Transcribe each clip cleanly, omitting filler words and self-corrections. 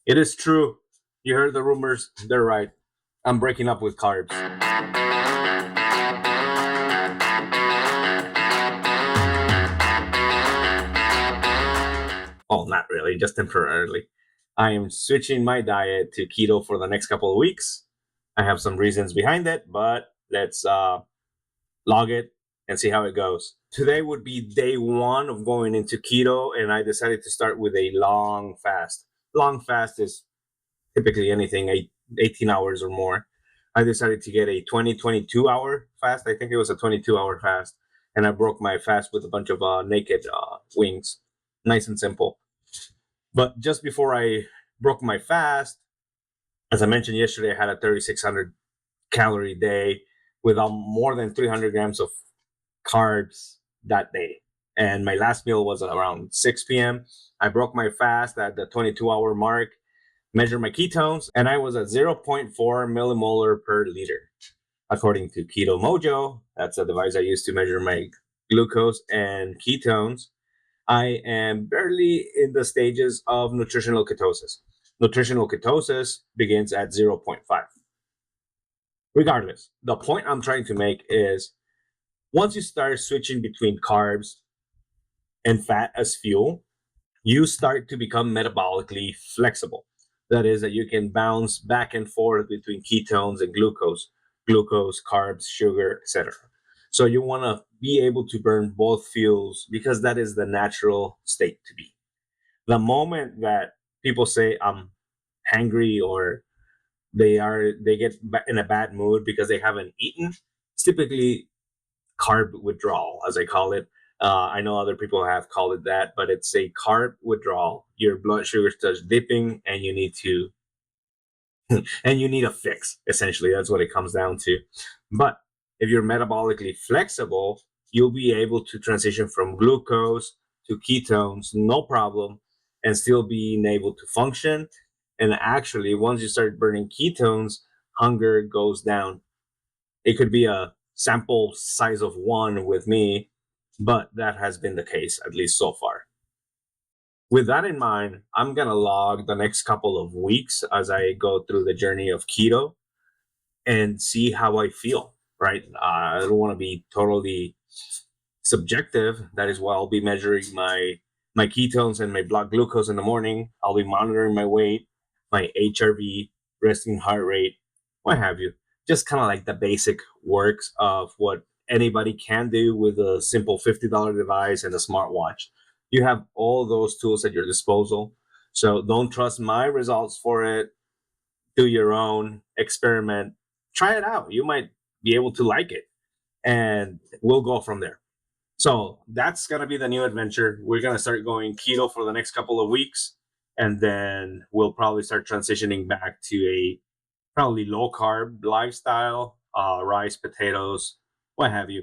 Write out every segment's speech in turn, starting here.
It is true. You heard the rumors. They're right. I'm breaking up with carbs. Oh, not really, just temporarily. I am switching my diet to keto for the next couple of weeks. I have some reasons behind it, but let's log it and see how it goes. Today would be day one of going into keto, and I decided to start with a long fast. Long fast is typically anything 18 hours or more. I decided to get a 22 hour fast. I think it was a 22-hour fast. And I broke my fast with a bunch of naked wings. Nice and simple. But just before I broke my fast, as I mentioned yesterday, I had a 3,600 calorie day with more than 300 grams of carbs that day. And my last meal was around 6 p.m. I broke my fast at the 22-hour mark, measured my ketones, and I was at 0.4 millimolar per liter. According to Keto Mojo, that's a device I use to measure my glucose and ketones, I am barely in the stages of nutritional ketosis. Nutritional ketosis begins at 0.5. Regardless, the point I'm trying to make is once you start switching between carbs and fat as fuel, you start to become metabolically flexible. That is, that you can bounce back and forth between ketones and glucose, carbs, sugar, etc. So you want to be able to burn both fuels because that is the natural state to be. The moment that people say I'm hangry or they get in a bad mood because they haven't eaten, it's typically carb withdrawal, as I call it. I know other people have called it that, but it's a carb withdrawal. Your blood sugar starts dipping, and you need to, and you need a fix. Essentially, that's what it comes down to. But if you're metabolically flexible, you'll be able to transition from glucose to ketones, no problem, and still being able to function. And actually, once you start burning ketones, hunger goes down. It could be a sample size of 1 with me, but that has been the case, at least so far. With that in mind, I'm going to log the next couple of weeks as I go through the journey of keto and see how I feel, right? I don't want to be totally subjective. That is why I'll be measuring my ketones and my blood glucose in the morning. I'll be monitoring my weight, my HRV, resting heart rate, what have you. Just kind of like the basic works of what anybody can do with a simple $50 device and a smartwatch. You have all those tools at your disposal. So don't trust my results for it. Do your own experiment. Try it out. You might be able to like it, and we'll go from there. So that's going to be the new adventure. We're going to start going keto for the next couple of weeks, and then we'll probably start transitioning back to a probably low carb lifestyle, rice, potatoes, what have you.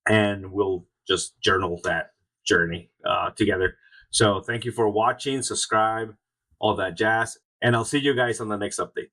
And we'll just journal that journey together. So thank you for watching, subscribe, all that jazz. And I'll see you guys on the next update.